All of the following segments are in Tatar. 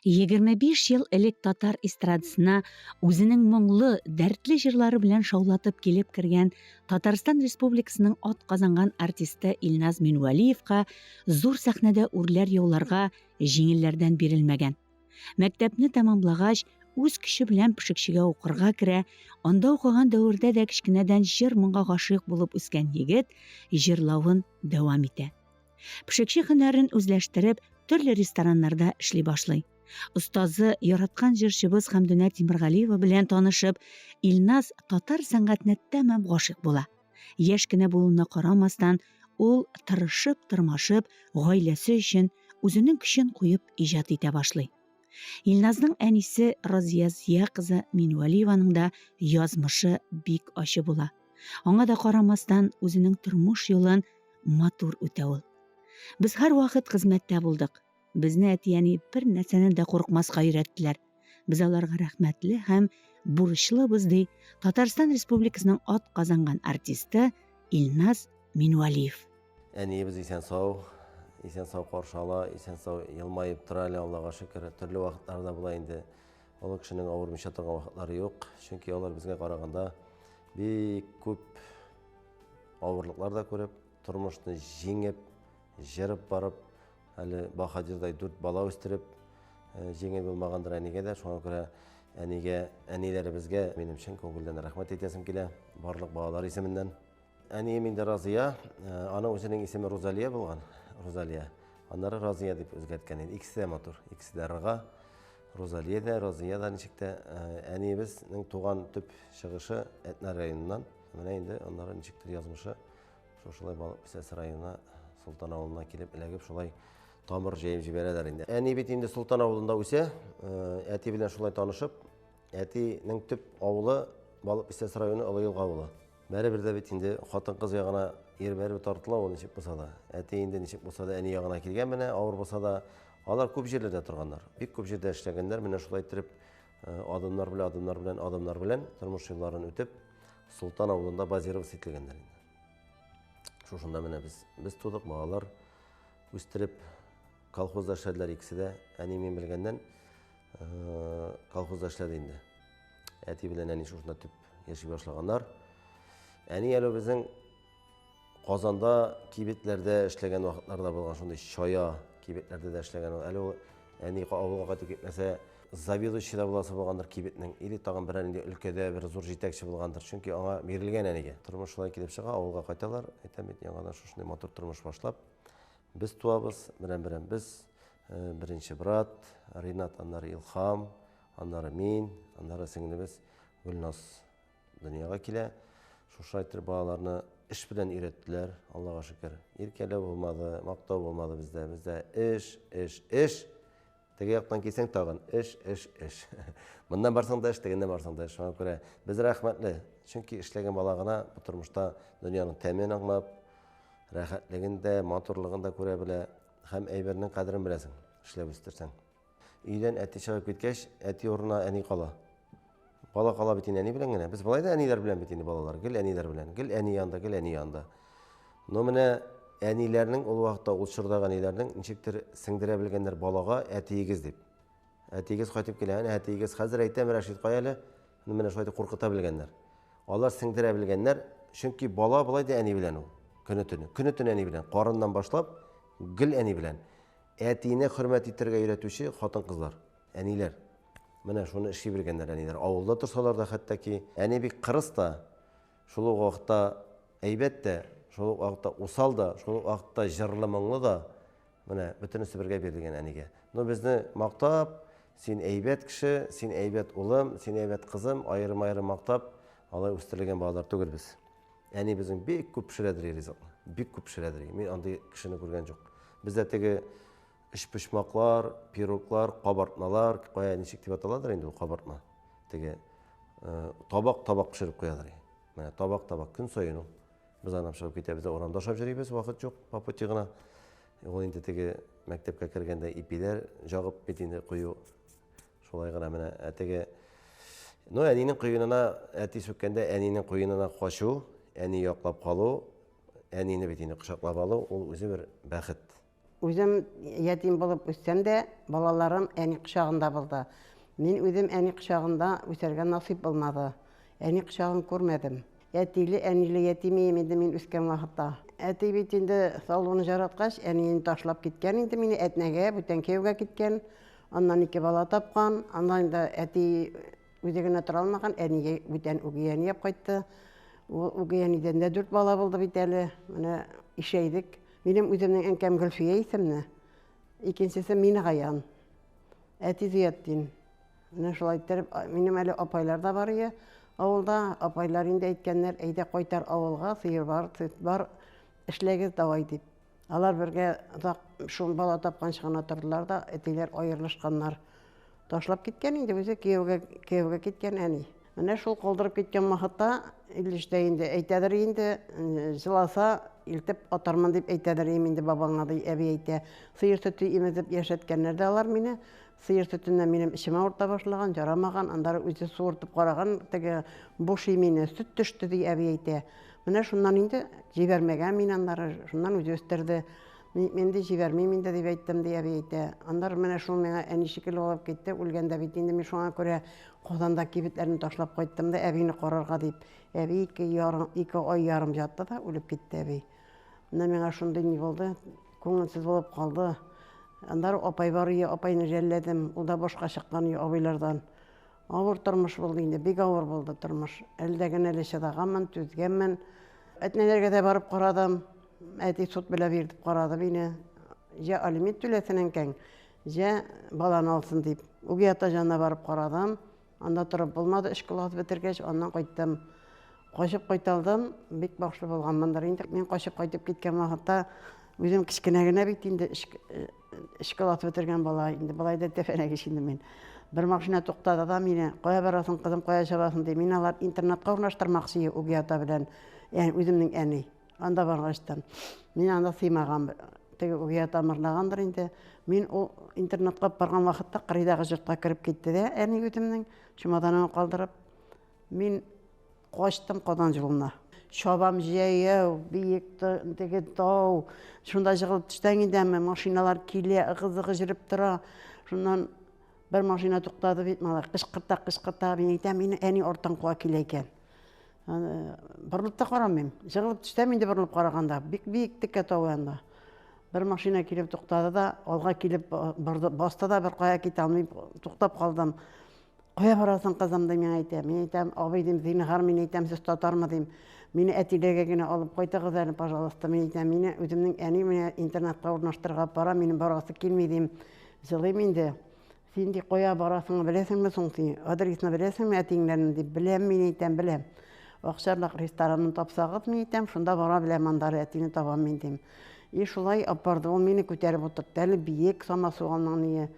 25 ел элек татар эстрадасына үзенең моңлы, дәртле җырлары белән шаулатып килеп кергән Татарстан Республикасының атказанган артисты Илназ Минвалиевка зур сәхнәдә үрләр яуларга җиңелләрдән бирелмәгән. Мәктәпне тәмамлагач, үз көче белән пешекчегә укырга керә, анда укыган дәвердә дә кечкенәдән җыр-моңга гашыйк булып үскән егет җырлавын дәвам итә. Пешекче һөнәрен үзләштереп, төрле рестораннарда эшли башлый. Остазы, яраткан җырчыбыз Хәмдүнә Тимергалиева белән танышып, Илназ татар сәнгатенә тәмам гашыйк була. Яшь кенә булуына карамастан, ул тырышып-тырмашып, гаиләсе өчен үзенең көчен куеп иҗат итә башлый. Илназның әнисе Разия Зия кызы Минвалиеваның да язмышы бик ачы була. Аңа да карамастан, үзенең тормыш юлын матур үтә ул. Без һәр вакыт хезмәттә булдык. Безне әти-әни бер нәрсәнән дә курыкмаска өйрәттеләр. Без аларга рәхмәтле һәм бурычлыбыз, ди Татарстан Республикасының атказанган артисты Илназ Минвалиев. Әниебез исән сау каршы ала, исән сау елмаеп тора әле, Аллага шөкер. Төрле вакытларда була инде. Ул кешенең авырмыйча торган вакытлары юк, чөнки алар безгә караганда бик күп авырлыклар да күреп, тормышны җиңеп, җырып барып, әле баһадирдай 4 бала үстереп, җиңел булмагандыр әнигә дә, шуңа күрә әниләребезгә минем чын күңелдән рәхмәт әйтәсем килә, барлык балалар исеменнән. Әнием инде Разия, аның үзенең исеме Розалия булган, Розалия. Аннары Разия дип үзгәрткән инде. Икесе дә матур, икесе дә рыга. Розалия да, Разия да ничек тә әниебезнең туган төп чыгышы Әтнә районыннан. Менә инде аннары ничектер язмышы шушылай Балык Бисәсе районына, Солтан авылына килеп эләгеп, шулай тамыр җәеп җибәрәләр инде. Әни бит инде Солтан авылында үсә, әти белән шулай танышып, әтинең төп авылы Балык Бисәсе районы Олы Елга авылы. Бәребер дә бит инде хатын-кыз ягына ир бәреп тартыла, ул ничек булса да. Әти инде ничек булса да әни ягына килгән менә, авыр булса да, алар күп җирләрдә торганнар. Бик күп җирдә эшләгәннәр, менә шулай итеп адымнар белән тормыш юлларын үтеп, Солтан авылында базироваться ителгәннәр инде. Шушында менә без тудык, балалар үстереп, колхозда эшләделәр икесе дә. Әни мен белгәннән колхозда эшләде инде. Әти белән әни шушында төп яши башлаганнар. Әни әле безнең Казанда кибетләрдә эшләгән вакытларда булган, шундый чая кибетләрдә дә эшләгән. Әле ул әни авылга кайтып китмәсә, заведующий да буласы булгандыр кибетнең, или тагын берәр инде өлкәдә бер зур җитәкче булгандыр, чөнки аңа бирелгән әнигә. Тормыш шулай килеп чыга, авылга кайталар, әйтәм бит, яңадан шушындый матур тормыш башлап. Без туабыз, берәм-берәм без, беренче брат Ринат, аннары Илхам, аннары мин, аннары сеңлебез Гөлназ дөньяга килә. Шушы итеп балаларны эш белән өйрәттеләр, Аллага шөкер. Иркәләү булмады, мактау булмады бездә. Бездә эш. Теге яктан килсәң тагын эш. Моннан барсаң да эш, тегеннән барсаң да эш. Шуңа күрә без рәхмәтле, чөнки эшләгән бала гына бу тормышта дөньяның тәмен аңлап, рәхәтлеген дә, матурлыгын да күрә белә, һәм әйбернең кадерен беләсең, эшләп үстерсәң. Өйдән әти чыгып киткәч, әти урынына әни кала. Бала кала бит әни белән генә. Без болай да әниләр белән бит инде балалар, гел әниләр белән, гел әни янда. Но менә әниләрнең ул вакытта, ул чордагы әниләрнең ничектер сеңдерә белгәннәр балага әтиегез дип. Әтиегез кайтып килә, әтиегез хәзер әйтәм, Рәшит кая әле, менә шулай дип куркыта белгәннәр. Алар сеңдерә белгәннәр, чөнки бала болай да әни белән ул. Көне-төне әни белән, карыннан башлап, гел әни белән. Әтине хөрмәт итәргә өйрәтүче хатын-кызлар, әниләр. Менә шуны эшли белгәннәр әниләр. Авылда торсалар да хәтта әни бик кырыс та, шул вакытта әйбәт тә, шул вакытта усал да, шул вакытта җырлы моңлы да, менә бөтенесе бергә бирелгән әнигә. Но безне мактап, син әйбәт кеше, син әйбәт улым, син әйбәт кызым, аерым-аерым мактап, алай үстерелгән балалар түгел без. Әни безнең бик күп пешерәдер ризыкны, бик күп пешерәдер. Мин андый кешене күргән юк. Бездә теге эшпешмаклар, пироглар, кабартмалар, кая ничек дип аталадыр инде ул кабартма. Теге табак пешереп куядыр. Менә табак көн саен ул. Без аннан чыгып китәбез, урамда ашап йөрибез, вакыт юк, по пути гына. Ул инде теге мәктәпкә кергәндә ипиләр жагып бит инде кую. Шулай гына менә теге әнинең куенына, әти сөккәндә әнинең куенына качу, әни яклап калу, әнине бит инде кочаклап алу, ул үзе бер бәхет. Үзем ятим булып үссәм дә, балаларым әни кочагында булды. Мин үзем әни кочагында үсәргә насип булмады. Әни кочагын күрмәдем. Әтиле, әниле ятимем инде мин үскән вакытта. Әти бит инде салуны жараткач, әниен ташлап киткән инде мине әтнәгә, бүтән кияүгә киткән. Аннан 2 бала тапкан. Аннан да әти үзе генә тора алмаган, әнигә бүтән үгәйәни яп кайтты. Үгәйәнидән дә 4 бала булды бит әле. Менә ишәйдек. Минем үземнең әнкәм Гөлфия исемле. Икенчесе Мингаян. Әти Зиятдин. Менә шулай итеп, минем әле апайлар да бар иде. Авылда апайлар инде әйткәннәр, әйдә кайтар авылга, сыер бар, сөт бар, эшләгез давай дип. Алар бергә шул бала тапканчы гына тордылар да, әтиләр аерылышканнар. Ташлап киткән инде үзе кияүгә киткән әни. Менә шул калдырып киткән вакытта, Илештә инде әйтәдер инде, җыласа илтеп атарман дип әйтәдер инде бабаңа ди, әби әйтә. Сыер сөте имезеп яшәткәннәр дә алар мине. Сыер сөтеннән минем ишемә урта башлаган, ярамаган, андары үзе суыртып караган, теге буш имине сөт төште ди әби әйтә. Менә шуннан инде җибәрмәгән мин андары, шуннан үзе өстерде. Мен дә җибәрмим инде дип әйттем ди әби әйтә. Андары менә шул миңа әни шикелле алып китте, үлгәндә бит инде мин шуңа күрә Казанда кибетләрне ташлап кайттым да әбине карарга дип. Әби 2 ай ярым ятты да үлеп китте әби. Менә миңа шундый ни булды, күңелсез булып калды. Андары апай бар иде, апайны жәлләдем, ул да башка чыккан иде абыйлардан. Авыр тормыш булды инде, бик авыр булды тормыш. Әлдә генә әле чыдаганмын, түзгәнмен. Әтнәләргә дә барып карадым. Әти суд белән бирдеп карады мине. Җә алимент түләсен әнкәң, җә баланы алсын дип. Үги ата җанына барып карадым. Анда торып булмады, 3 класс бетергәч, аннан кайттым. Качып кайталдым, бик башлы булганмындыр инде. Мин качып кайтып киткән вакытта үзем кичкенә генә бит инде 3 класс бетергән бала инде. Балай да тәфәнәгеш инде мин. Бер машина туктады да мине, кая барасың кызым, кая чабасың ди. Мин алар интернатка урнаштырмакчы үги ата белән, яни үземнең әни. Анда баргачтан. Мин анда сыймаган. Теге үги ата мырлагандыр инде. Мин ул интернатка барган вакытта кырыйдагы җортка кирип китте дә, әни үземнең чемоданын калдырып. Мин качтым Казан җылына. Шабам җәяү, биек теге тау. Шунда җыгылып төштән идәме, машиналар килә, ыгы-зыгы җиреп тора. Шуннан бер машина туктады бит, малай кычкырта, мин әйтәм, мине әни артан куа килә икән. Борылып та карамыйм. Җыгылып төштәм инде борылып караганда, бик текә тау янда. Бер машина килеп туктады да, алга килеп басты да, бер кая китә алмыйм, туктап калдым. Кая барасың кызым ди, мин әйтәм, абый дим, зинһар, мин әйтәм, сез татармы дим. Мине әтиләргә генә алып кайтыгыз әле, пожалуйста. Мин әйтәм, мине үземнең әни менә интернатка урнаштырырга бара, минем барасы килми дим. Җылыйм инде. Син ди кая барасың, беләсеңме соң син? Адресны беләсеңме әтиңнәрнең дип, беләм, мин әйтәм, беләм. Акчарлык ресторанын тапсагыз, мин әйтәм, шунда бара беләм, андары әтине табам мин дим. И шулай апарды, ул мине күтәреп утыртты, әле биек самасуганның ние.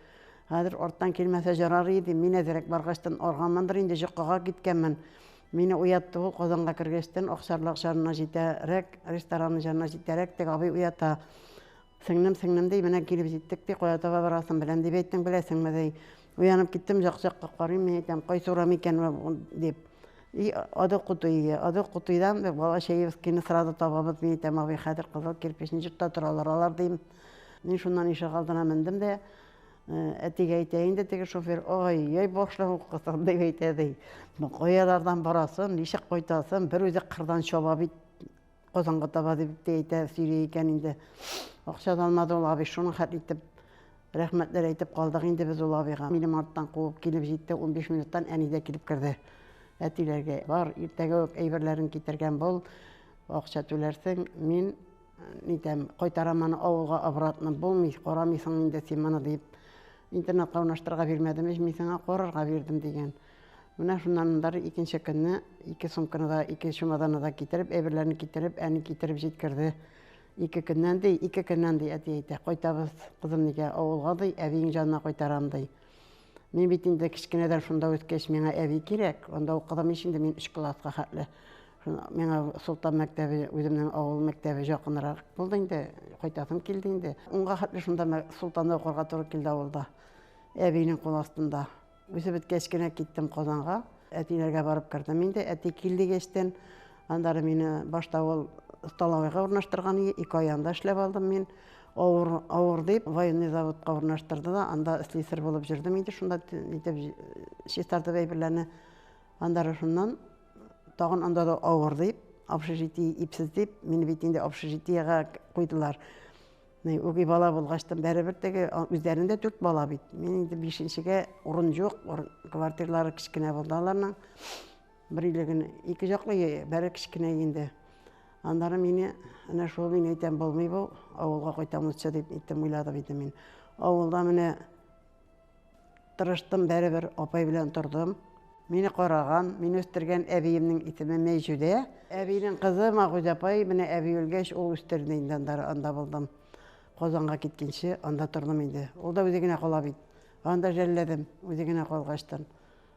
Хәзер арттан килмәсә жарар иде, мин әзрәк баргачтан арганмындыр инде, җоккага киткәнмен. Мине уятты ул Казанга кергәчтән, Акчарлык шарына җитәрәк, ресторанның җанына җитәрәк, теге абый уята. Сеңнем ди, менә килеп җиттек ди, кая таба барасың беләм дип әйттең, беләсеңме ди. Уянып киттем, жак-жакка карыйм, мин әйтәм, кайсы урам икән дип. И ады Кутуйдан бала Шәевскийне сырады табабыз, мин әйтәм, абый хәзер Кызыл кирпичне җырта торалар алар дим. Мин шуннан ишек алдына мендем дә, әтигә әйтә инде теге шофер, ой, башлап укысың дип әйтә ди. Каялардан барасың, ничек кайтасың, бер үзе кырдан чаба бит, Казанга таба дип әйтә, сөйли икән инде. Акча да алмады ул абый, шуны хәт итеп, рәхмәтләр әйтеп калдык инде без ул абыйга. Минем арттан куып килеп җитте, 15 минуттан әни дә килеп керде. Әтиләргә бар, иртәгә үк әйберләрен китергән бул, акча түләрсең, мин нитәм, кайтараманы авылга обратно булмый, карамыйсың инде син моны дип. Интернатка урнаштырырга бирмәдем, мин сиңа карарга бирдем дигән. Менә шуннан андары икенче көнне 2 сумканы да, 2 чемоданны да китереп, әйберләрне китереп, әни китереп җиткерде. 2 көннән ди, әти әйтә, кайтабыз кызым нигә авылга ди, әбиң җанына кайтарам ди. Мин бит инде кичкенәдән шунда үткәч, миңа әби кирәк. Анда укыдым инде мин 3 класска хәтле. Миңа Султан мәктәбе, үземнең авыл мәктәбе якынрак булды инде, кайтасым килде инде. Унга хәтле шунда Султанда укырга туры килде авылда. Әбинең кул астында. Үзе биткәч кенә киттем Казанга. Әтиләргә барып кирдем инде. Әти килдегәчтән, андары мине башта ул столовойга урнаштырган, 2 ай анда эшләп алдым мин. Ауыр дип, военный заводка урнаштырды да, анда слесарь булып жүрдем инде, шунда итеп чистартып әйберләрне. Андары шуннан тагын анда да авыр дип, общежитие ипсез дип, мине бит инде общежитиега куйдылар. Үгей бала булгачтан бәребер теге үзләрендә 4 бала бит. Мин инде 5нчегә урын юк, квартиралары кичкенә булды аларның. Бер илеген ике жаклы, бәре кичкенә инде. Андары мине, әнә шул мин әйтәм булмый бу, авылга кайтамызчы дип әйтәм уйладым инде мин. Авылда менә тырыштым, бәребер апай белән тордым. Мине караган, мине үстергән әбиемнең исеме Мәҗүдә. Әбинең кызы Магүзә апай, менә әби үлгәч, ул үстерде инде анда булдым. Казанга киткәнче анда тордым инде. Ул да үзе генә кала бит. Анда жәлләдем, үзе генә калгачтан.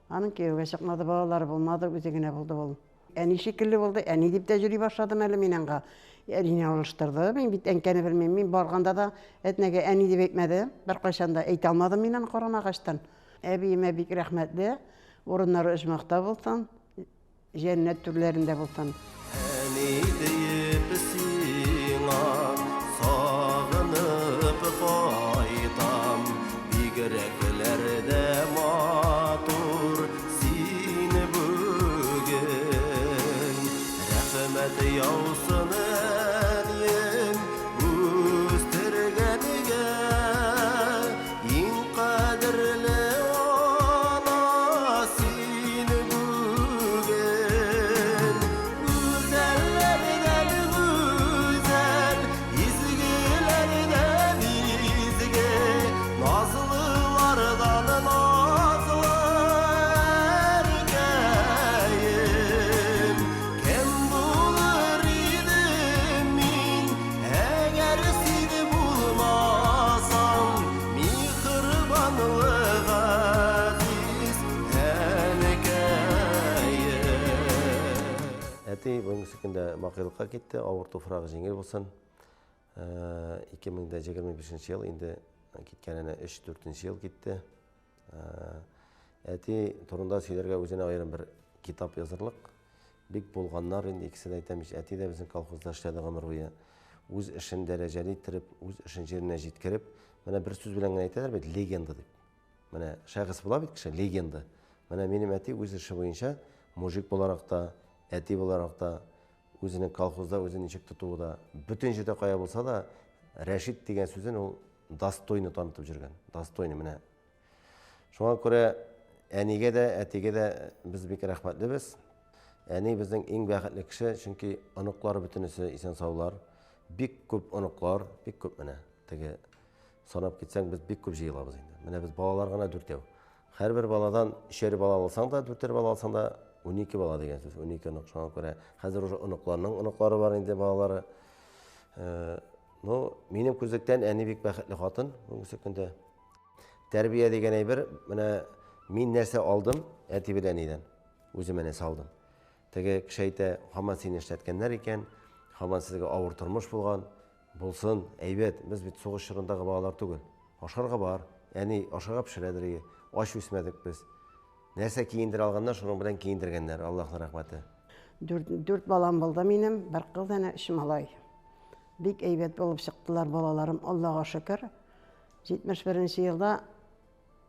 Аның кияүгә чыкмады, балалары булмады, үзе генә булды ул. Әни шикелле булды, әни дип тә йөри башладым әле мин аңга. Әнине алыштырды, мин бит әнкәне белмим, мин барганда да әтнәгә әни дип әйтмәде, беркайчан да әйтә алмадым мин аны карамагачтан. Әбиемә бик рәхмәтле, урыннары оҗмакта булсын, җәннәт түрләрендә булсын. Әни дип сиңа сагынып кайтам, бигрәкләрдә матур син бүген. Рәхмәт яусын әнием үстергәнегә, иң кадерле ана син бүген. Үзәлләрдән үзәл, изгеләрдән изге, назлылардан назлы әркәйем. Кем булыр идем мин, әгәр син булмасаң, михрибанлык әзиз әнекәйем. Әти бүгінгі күндә Мақилыққа кетті, ауыр туфрағы жеңіл болсын. 2025 ел, енді кеткеніне 3-4 ел кетті. Әти турында сөйләргә өзіне айырым бір китап язырлық. Бик болғаннар, енді икісін айтамыз. Әти де біздің колхозда эшләде гомер буе. Үз ішін дәрәҗәле иттереп, үз ішін жеріне жеткеріп, менә бір сүз белән генә әйтәләр бит, легенда дип. Менә шәхес була бит кеше, легенда. Менә минем әти үз эше буенча мужик буларак та, әти буларак та, үзенең колхозда үзен ничек тотуы да, бүтән җирдә кая булса да, Рәшит дигән сүзен ул достойны танытып жүргән. Достойны менә. Шуңа күрә әнигә дә, әтигә дә без бик рәхмәтлебез. Әни безнең иң бәхетле кеше, чөнки оныклары бөтенесе исән саулар. Бик күп оныклар, бик күп менә. Теге санап китсәң, без бик күп җыелабыз инде. Менә без балалар гына 4 Һәрбер баладан 3 бала алсаң да, 4 бала алсаң да 12 бала дигән сүз. 12 онык. Шуңа күрә хәзер уже оныкларның оныклары бар инде балалары. Минем күзлектән әни бик бәхетле хатын бүгенге көндә. Тәрбия дигән әйбер, менә мин нәрсә алдым, әти белән әнидән. Үземә нәрсә алдым. Теге кеше әйтә, һаман сине эшләткәннәр икән, һаман сезгә авыр тормыш булган, булсын, әйбәт. Без бит сугыш чорындагы балалар түгел. Ашарга бар, әни ашарга пешерәдер, аш үсмәдек без. Нәрсә киендер алганнар, шуның белән киендергәннәр, Аллаһның рәхмәте. 4 балам булды минем, бер кыз әнә 3 малай. Бик әйбәт булып чыктылар балаларым, Аллаһка шөкер. 71 елда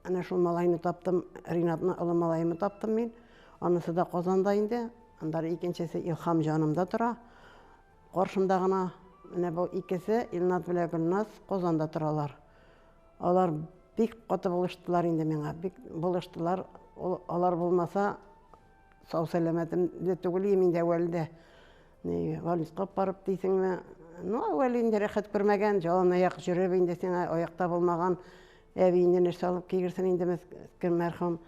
әнә шул малайны таптым, Ринатны олы малайымны таптым мин. Анысы да Казанда инде. Андары икенчесе Илһам жанымда тора. Каршымда гына менә бу икесе Илнат белән Гөлназ Казанда торалар. Алар бик каты булыштылар инде миңа, бик булыштылар. Алар булмаса сау сәламәтем дә түгел инде әвәлдә. Валиска барып дисеңме? Әвәл инде рәхәт күрмәгән, җан аяк җөреп инде сиңа аякта булмаган. Әби инде нәрсә алып кигерсен инде мескин мәрхәм.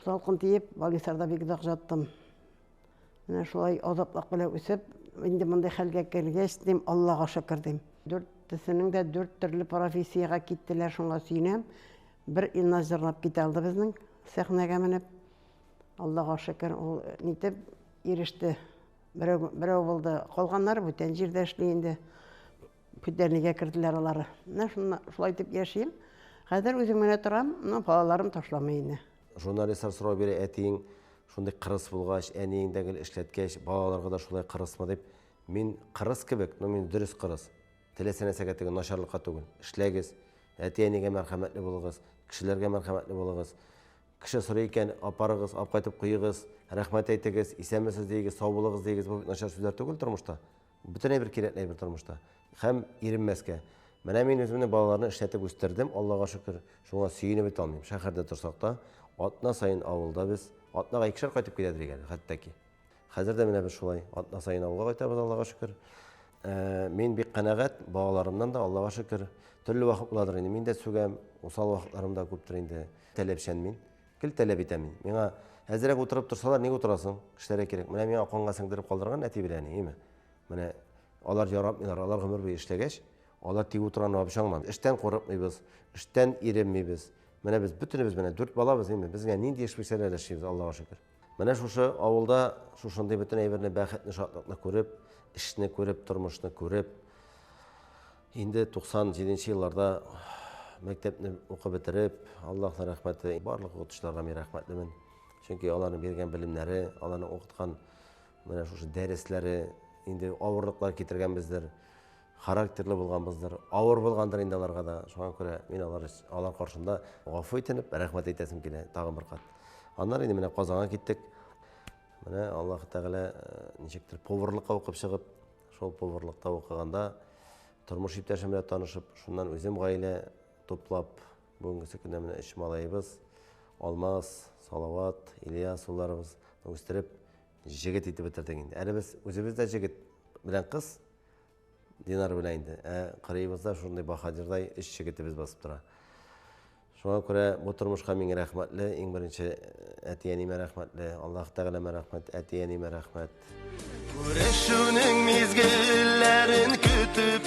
Салкын тиеп, Валисарда бик озак жаттым. Менә шулай азаплык белән үсеп, инде мондай хәлгә кергәч, дим, Аллаһка шөкер дим. 4-сенең дә 4 төрле профессиягә киттеләр, шуңа сөйнәм. Бер Илназ җырлап китә алды безнең сәхнәгә менеп. Аллаһка шөкер, ул нитеп иреште. Берәү булды. Калганнар бүтән җирдә эшли инде. Күтәрнигә керделәр алары. Менә шулай итеп яшим. Хәзер үзем менә торам, балаларым ташламый инде. Журналистлар сорау бирә, әтиң шундый кырыс булгач, әниеңдәге эшләткәч, балаларга да шулай кырысмы дип. Мин кырыс кебек, мин дөрес кырыс. теләсә нәрсәгә теге начарлыкка түгел. Эшләгез, әти-әнигә мәрхәмәтле булыгыз, кешеләргә мәрхәмәтле булыгыз. Кеше сорый икән, апарыгыз, алып кайтып куегыз, рәхмәт әйтегез, исәнмесез дигез, сау булыгыз дигез. Бу начар сүзләр түгел тормышта. Бөтенләй бер кирәкле бер тормышта. Һәм иренмәскә. Менә мин үземнең балаларны эшләтеп үстердем, Аллага шөкер. Шуңа сөенеп бит алмыйм. Шәһәрдә торсак та, атна сайын авылда без атнага икешәр кайтып киләдер икән, хәтта ки. Хәзер дә менә без шулай атна сайын авылга кайтабыз, Аллага шөкер. Мин бик канәгать, балаларымнан да Аллага шөкер. Төрле вакыт буладыр инде. Мин дә сүгәм, усал вакытларым да күптер инде. Таләпчән мин. Кил таләп итәм мин. Миңа әзрәк утырып торсалар, ник утырасың? Кешеләргә кирәк. Менә миңа канга сеңдереп калдырган әти белән, име? Менә алар яратмыйлар, алар гомер буе эшләгәч, алар тик утырган абышаңман. Эштән курыкмыйбыз, эштән иренмибез. Менә без бөтенебез менә 4 балабыз, име? Безгә нинди эш бирсәләр эшлибез, Аллага шөкер. Менә шушы авылда шушындый бөтен әйберне, бәхетне, шатлыкны күреп, эшне күреп, тормышны күреп, инде 97 елларда мәктәпне укып бетереп, Аллаһның рәхмәте, барлык укытучыларга мин рәхмәтлемен. Чөнки аларның биргән белемнәре, аларның укыткан менә шушы дәресләре инде авырлыклар китергәнбездер, характерлы булганбыздыр, авыр булгандыр инде аларга да. Шуңа күрә мин алар каршында гафу итеп, рәхмәт әйтәсем килә тагын бер кат. Аннан инде менә Казанга киттек. Менә Аллаһ Тәгалә ничектер поварлыкка укып чыгып, шул поварлыкта укыганда тормыш иптәшем белән танышып, шуннан үзем гаилә туплап, бүгенге көндә менә 3 малайыбыз, Алмаз, Салават, Ильяс улларыбыз үстереп, җегет итеп бетердек инде. Әле без үзебез дә җегет белән кыз, Динар белән инде. Кырыйбызда шундый баһадирдай 3 җегетебез басып тора. Шуңа күрә бу тормышка мин рәхмәтле, иң беренче әти-әнимә рәхмәтле, Аллаһ Тәгаләмә рәхмәт, әти-әнимә рәхмәт. Күрешүнең мизгелләрен көтеп,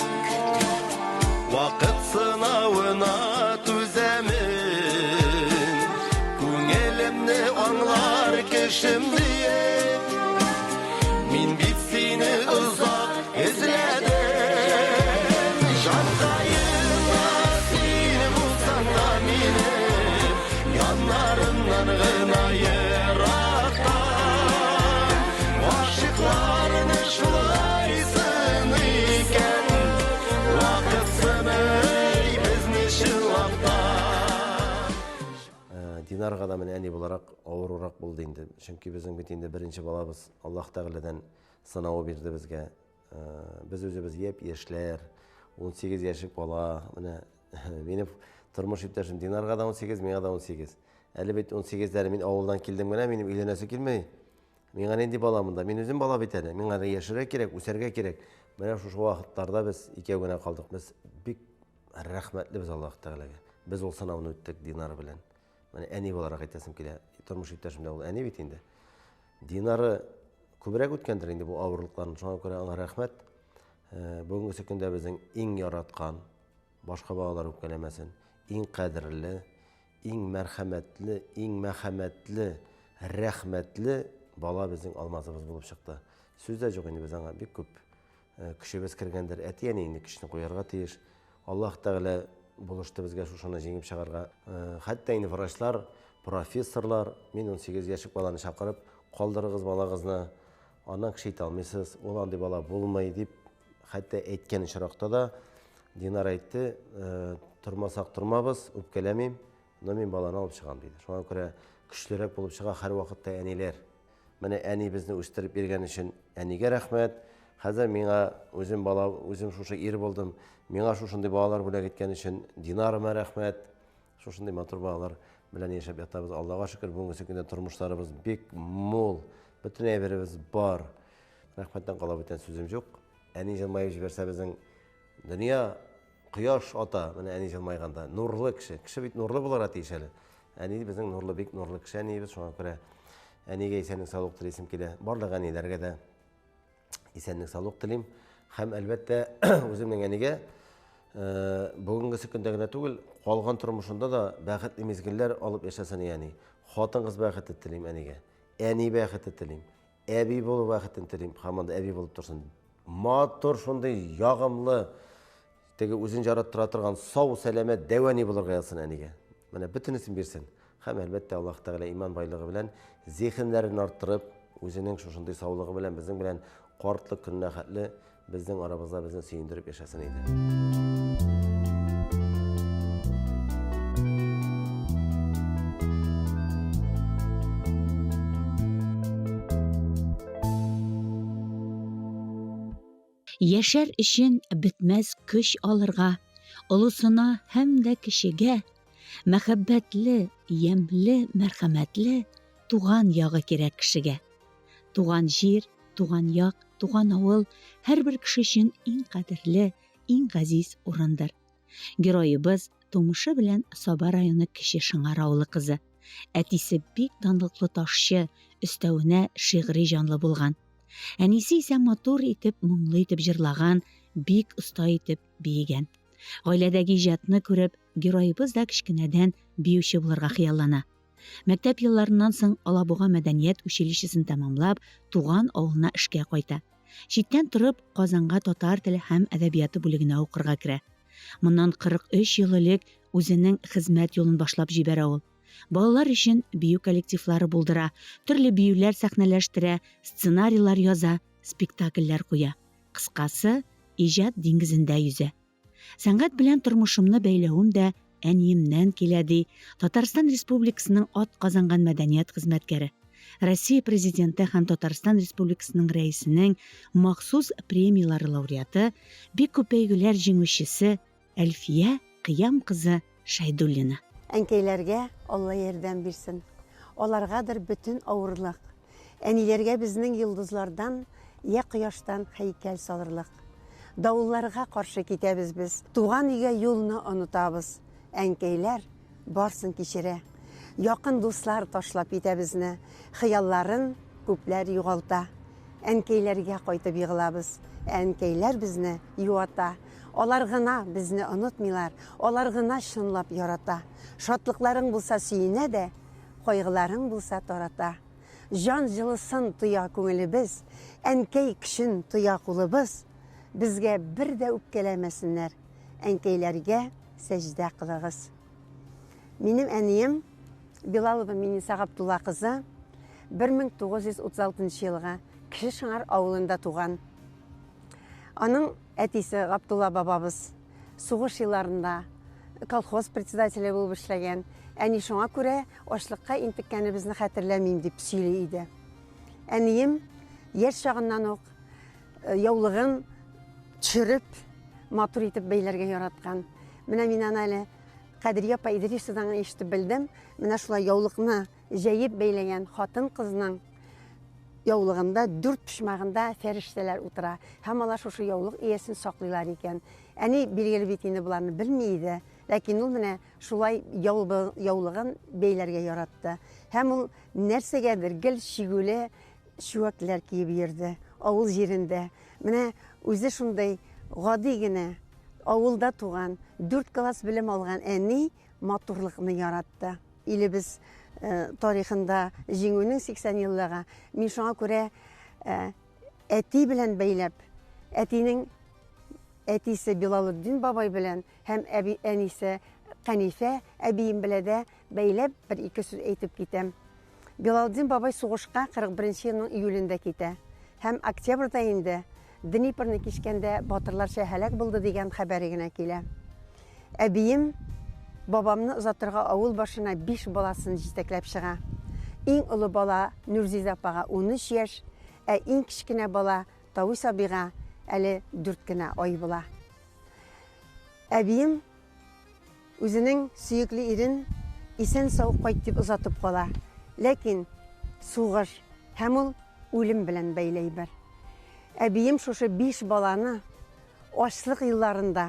вакыт сынавына түзәмен. Күңелемне аңлар кешем дия, мин бит сине узак эзләдем. Җанкаема син булсаң да минем, яннарымнан гына яраттым. Гашыкларны шулайсын икән, вакыт сыный безне чынлапта. Динарга да менә әни буларак авырурак булды инде. Чөнки безнең бит инде беренче балабыз, Аллаһ Тәгаләдән сынау бирде безгә. Без үзебез яшьләр, 18 яшьлек бала. Менә минем тормыш иптәшем Динарга да 18, миңа да 18. Әле бит 18-ләре мин авылдан килдем генә, минем өйләнәсе килмәй. Миңа нинди баламын да, мин үзем бала бит әле. Миңа да яшәргә кирәк, үсәргә кирәк. Менә шушы вакытларда без икәү генә калдык. Без бик рәхмәтлебез Аллаһ Тәгаләгә. Без ул сынауны үттек Динар белән. Менә әни буларак әйтәсем килә. Тормыш иптәшем дә ул әни бит инде. Динары күбрәк үткәндер инде бу авырлыкларны. Шуңа күрә аңа рәхмәт. Бүгенге көндә безнең иң яраткан, башка балалар үпкәләмәсен, иң кадерле, иң мәрхәмәтле, рәхмәтле бала безнең Алмазыбыз булып чыкты. Сүз дә юк инде без аңа бик күп кешебез кергәндер. Әти-әни инде кешене куярга тиеш. Аллаһ Тәгалә булышты безгә шушыны җиңеп чыгарга. Хәтта инде врачлар, профессорлар, мин 18 яшьлек баланы чакырып, калдырыгыз балагызны, аннан кеше итә алмыйсыз, ул андый бала булмый дип, хәтта әйткән очракта да Динар әйтте, тормасак тормабыз, үпкәләмим, но мин баланы алып чыгам диде. Шуңа күрә көчлерәк булып чыга һәр вакытта әниләр. Менә әни безне үстереп биргән өчен әнигә рәхмәт. Хәзер миңа үзем бала, үзем шушы ир булдым. Миңа шушындый балалар бүләк иткән өчен Динарыма рәхмәт. Шушындый матур балалар белән яшәп ятабыз. Аллага шөкер, бүгенге көндә тормышларыбыз бик мул, бөтен әйберебез бар. Рәхмәттән кала бүтән сүзем юк. Әни җылмаеп җибәрсә безнең дөнья кояш ата, менә әни җылмайганда нурлы кеше. Кеше бит нурлы буларга тиеш әле. Әни безнең нурлы, бик нурлы кеше әнибез. Шуңа күрә әнигә исәнлек саулык телисем килә. Барлык әниләргә дә исәнлек саулык телим. Һәм әлбәттә үземнең әнигә бүгенге көндә генә түгел, калган тормышында да бәхетле мизгелләр алып яшәсен, ягъни хатын-кыз бәхете телим әнигә. Әни бәхете телим. Әби булу бәхетен телим. Һәм анда әби булып торсын. Матур шундый ягымлы, теге үзен жараттыра торган сау, сәламәт, дәвани булырга язсын әнигә. Менә бөтенесен бирсен. Һәм әлбәттә Аллаһ Тәгалә иман байлыгы белән зихеннәрен арттырып, үзенең шушындый саулыгы белән безнең белән картлык көненә хәтле bizning aramizda bizni suyundirib yashasin edi. Яшәр өчен бетмәс көч алырга, олысына һәм дә кешегә, мәхәббәтле, ямьле, мәрхәмәтле туган ягы кирәк кешегә. Туган җир, туган як, туган авыл һәрбер кеше өчен иң кадерле, иң газиз урындыр. Героебыз тумышы белән Саба районы Кече Шыңар авылы кызы. Әтисе бик данлыклы ташчы, өстәвенә шигъри җанлы булган. Әнисе исә матур итеп, моңлы итеп җырлаган, бик оста итеп биегән. Гаиләдәге иҗатны күреп, героебыз да кечкенәдән биюче булырга хыяллана. Мәктәп елларыннан соң Алабуга мәдәният училищесын тәмамлап, туган авылына эшкә кайта. Читтән торып, Казанга татар теле һәм әдәбияты бүлегенә укырга керә. Моннан 43 ел элек үзенең хезмәт юлын башлап җибәрә ул. Балалар өчен бию коллективлары булдыра, төрле биюләр сәхнәләштерә, сценарийлар яза, спектакльләр куя. Кыскасы, иҗат диңгезендә yüзә. Сәнгать белән тормышымны бәйләвем дә әниемнән килә ди Татарстан Республикасының атказанган мәдәният хезмәткәре. Россия президенты һәм Татарстан Республикасының рәисенең махсус премиялары лауреаты, бик күп бәйгеләр җиңүчесе Әлфия Кыям кызы Шайдуллина. Әнкәйләргә Алла ярдәм бирсен. Аларгадыр бөтен авырлык. Әниләргә безнең йолдызлардан, я кояштан һәйкәл салырлык. Давылларга каршы китәбез без. Туган өйгә юлны онытабыз. Әнкәйләр барсын кичерә. Якын дуслар ташлап итә безне. Хыялларын күпләр югалта. Әнкәйләргә кайтып егылабыз. Әнкәйләр безне юата. Алар гына безне онытмыйлар. Алар гына шынлап ярата. Шатлыкларың булса сөенә дә, кайгыларың булса тарата. Жан җылысын тоя күңелебез, әнкәй көчен тоя кулыбыз. Безгә бер дә үпкәләмәсеннәр. Әнкәйләргә сәҗдә кылыгыз. Минем әнием Билалова Миниса Габдулла кызы 1936 елга Кече Шыңар авылында туган. Аның әтисе Габдулла бабабыз сугыш елларында колхоз председателе булып эшләгән. Әни шуңа күрә ашлыкка интеккәнебезне хәтерләмим дип сөйли иде. Әнием яшь чагыннан ук яулыгын төшереп, матур итеп бәйләргә яраткан. Менә мин аны әле Кадрия апа Идрисовадан ишетеп белдем. Менә шулай яулыкны җәеп бәйләгән хатын кызның яулыгында 4 пишмагында фәрештәләр утыра. Һәм алар шушы яулык иясен саклыйлар икән. Әни билгеле бит инде буларны белми иде. Ләкин ул менә шулай яулыгын бәйләргә яратты. Һәм ул нәрсәгәдер гел шигүле чүәкләр киеп йөрде. Авыл җирендә. Менә үзе шундай гади генә авылда туган, 4 класс белем алган әни матурлыкны яратты. Илебез тарихында җиңүнең 80 еллыгы. Мин шуңа күрә әти белән бәйләп, әтинең әтисе Билалетдин бабай белән һәм әнисе Канифә әбием белән дә бәйләп бер-ике сүз әйтеп китәм. Билалетдин бабай сугышка 41 елның июлендә китә. Һәм октябрьдә инде Днепрны кичкәндә батырлар шәһәлак булды дигән хәбәре генә килә. Әбием бабамны озатырга авыл башына 5 баласын җитәкләп чыга. Иң олы бала Нурзиза апага 13 яшь, ә иң кичкенә бала Тавы Сабига әле 4 кенә ай була. Әбием үзенең сөекле ирен исән сау кайт дип озатып кала. Ләкин сугыш һәм ул үлем белән бәйләй бер. Әбием шушы 5 баланы ачлык елларында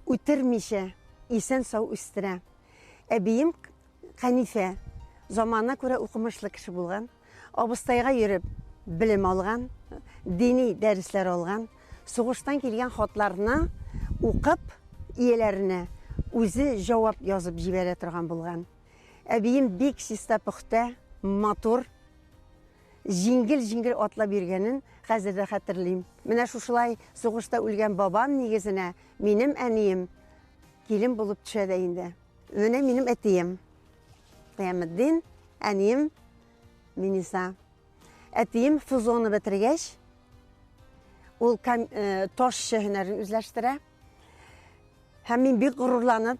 үтермичә исән сау үстерә. Әбием Канифә заманына күрә укымышлы кеше булган, абыстайга йөреп белем алган, дини дәресләр алган, сугыштан килгән хатларны укып, ияләренә үзе җавап язып җибәрә торган булган. Әбием бик чиста пөхтә, матур, җиңгел атлап йөргәнен хәзер дә хәтерлим. Менә шушылай сугышта үлгән бабам нигезенә минем әнием килен булып төшә дә инде. Менә минем әтием Кыяметдин, әнием Миниса. Әтием фузоны бетергәч, ул ташчы һөнәрен үзләштерә. Һәм мин бик горурланып,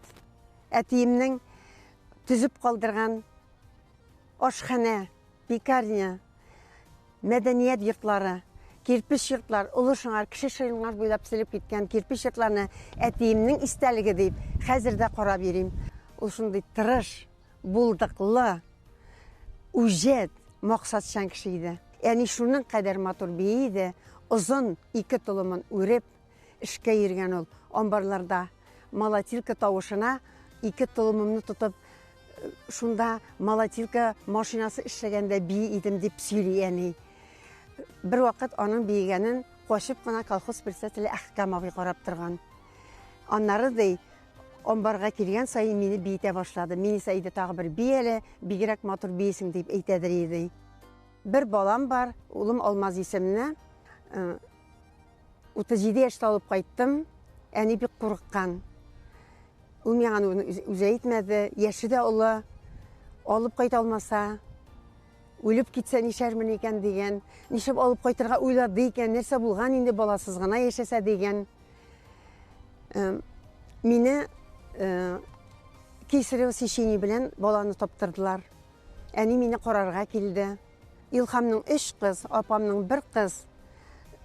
әтиемнең төзеп калдырган ашхана, пекарня, мәдәният йортлары, кирпич йортлар, Улы Шыңар, Кече Шыйлыңар буйлап силеп киткән кирпич йортларны әтиемнең истәлеге дип хәзер дә карап йөрим. Ул шундый тырыш, булдыклы, үҗәт, максатчан кеше иде. Яни шуның кадәр матур бии иде, озын 2 толымын үреп эшкә йөргән ул. Амбарларда молотилка тавышына 2 толымымны тотып, шунда молотилка машинасы эшләгәндә бии идем дип сөйли яни. Бер вакыт аның биегәнен качып кына колхоз председателе Әхкәм абый карап торган. Аннары ди, амбарга килгән сайын мине биетә башлады. Мине сәйде тагы бер биеле, бигрәк матур биесең дип әйтәдер иде. Бер балам бар, улым Алмаз исемле. 37 яшьтә алып кайттым. Әни бик курыккан. Ул миңа үзе әйтмәде, яше дә улы, алып кайта алмаса, үлеп китсә нишәрмен икән дигән, нишеп алып кайтырга уйлады икән, нәрсә булган инде баласыз гына яшәсә дигән. Мине кесарево сечение белән баланы таптырдылар. Әни мине карарга килде. Илхамның 3 кыз, апамның 1 кыз.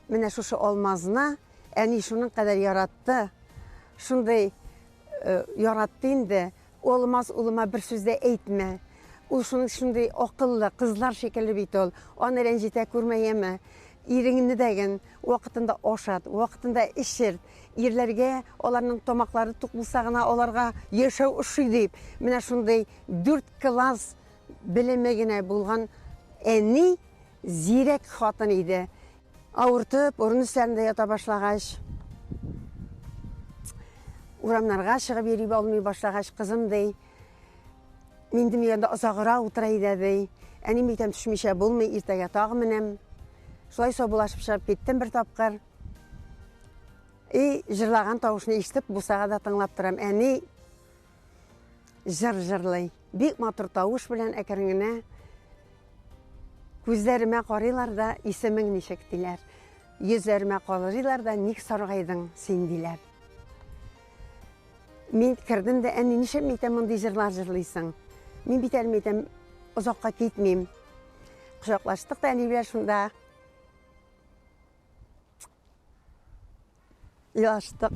Менә шушы Алмазны әни шуның кадәр яратты. Шундый яратты инде. Алмаз улыма бер сүз дә әйтмә. Ул шундый акыллы, кызлар шикелле бит ул. Аны рәнҗетә күрмәйәме? Иреңне дәген, вакытында ашат, вакытында эшер. Ирләргә аларның тамаклары тук булса гына аларга яшәү ошый дип. Менә шундый 4 класс белеме генә булган әни зирәк хатын иде. Авыртып, урын өстәрендә ята башлагач, урамнарга чыгып йөри алмый башлагач, кызым ди, мин димәгәндә озаграк утыра иде ди. Әни мәйтәм төшмичә булмый, иртәгә тагы менәм. Шулай сабулашып чыгып киттем бер тапкыр. Җырлаган тавышны ишетеп, бусага да тыңлап торам. Әни җырлый. Бик матур тавыш белән әкрен генә күзләремә карыйлар да, исемең ничек диләр. Йөзләремә карыйлар да, ник саргайдың син диләр. Мин кирдем дә, әни ничек мәйтәм мондый җырлар җырлыйсың? Мин бит әйтәм, озакка китмим. Кочаклаштык та әни белән шунда Yaştık.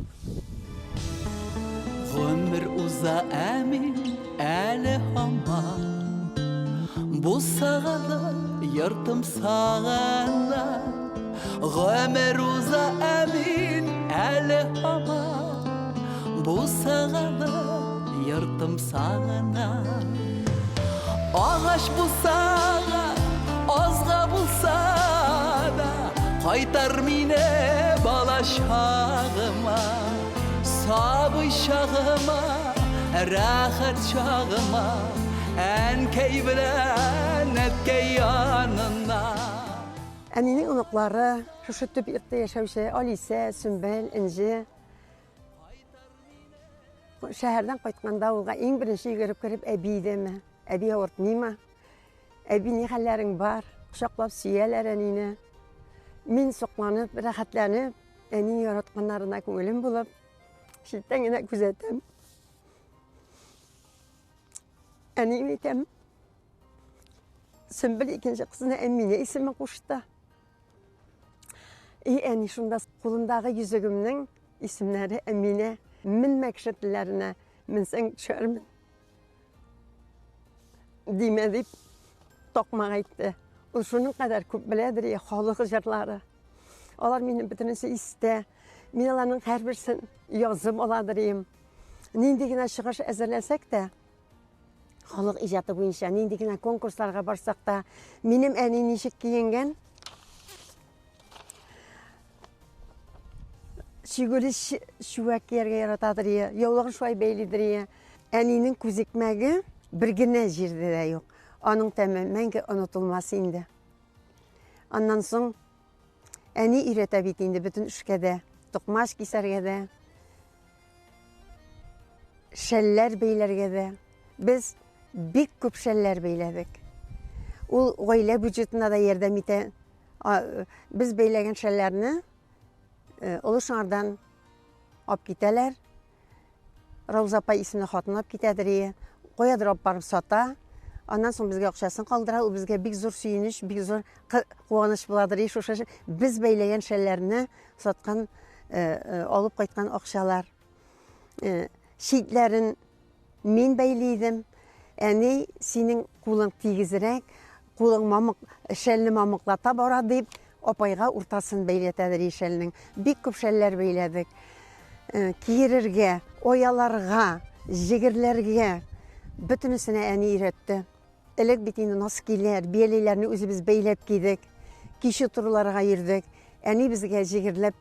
Ömür uza emin eli hamam, bu sağala yırtım sağala. Ömür uza emin eli hamam, bu sağala yırtım sağala. Ağaç bu sağa, azga bulsa da, kaytar mine balaşağıma, sabı şağıma, rahat şağıma, enkey bilen etkey yanına. Әнинең оныклары, шушы төп йортта яшәүче Алиса, Сөмбел, Инҗе. Шәһәрдән кайтканда улга иң беренче йөгереп кереп, әби идеме? Әби авыртмыймы? Әби, ни хәлләрең бар? Кочаклап сөяләр әнине. Мин сокланып, рәхәтләнеп, әни яратканнарына күңелем булып, читтән генә күзәтәм. Әни әйтәм, Сөмбел икенче кызына Әминә исемен кушты. Әни шунда кулындагы йөзегемнең исемнәре Әминә, мин мәкшәтләренә минсәң төшәрмен. Димә дип токмак әйтте. Ул шуның кадәр күп беләдер, халык җырлары. Алар минем бөтенесе истә. Мин аларның һәрберсен язып аладырым. Нинди генә чыгыш әзерләсәк тә, халык иҗаты буенча нинди генә конкурсларга барсак та, минем әни ничек киенгән? Шигүле шуак кияргә яратадыр, яулыгын шулай бәйлидер. Әнинең күзекмәге бер генә җирдә дә юк. Аның тәме мәңге онытылмас инде. Аннан соң әни өйрәтә бит инде бөтен эшкә дә, токмаш кисәргә дә, шәлләр бәйләргә дә. Без бик күп шәлләр бәйләдек. Ул гаилә бюджетына да ярдәм итә. Без бәйләгән шәлләрне Олы шаңардан алып китәләр. Рауза апай исемле хатын алып китәдер. Коядыр алып барып сата. Аннан соң безгә акчасын калдыра. Ул безгә бик зур сөенеч, бик зур куаныч буладыр. Шушы без бәйләгән шәлләрне саткан, алып кайткан акчалар. Шитләрен мин бәйлидем. Әни, синең кулың тигезрәк, кулың мамык, шәлне мамыклата бара дип, апайга уртасын бәйләтәдер шәлнең. Бик күп шәлләр бәйләдек. Киерергә, ояларга, җигерләргә бөтенесенә әни өйрәтте. Элек бит инде носкиләр, бияләйләрне үзебез бәйләп кидек. Кичә турыларга йөрдек. Әни безгә җигерләп,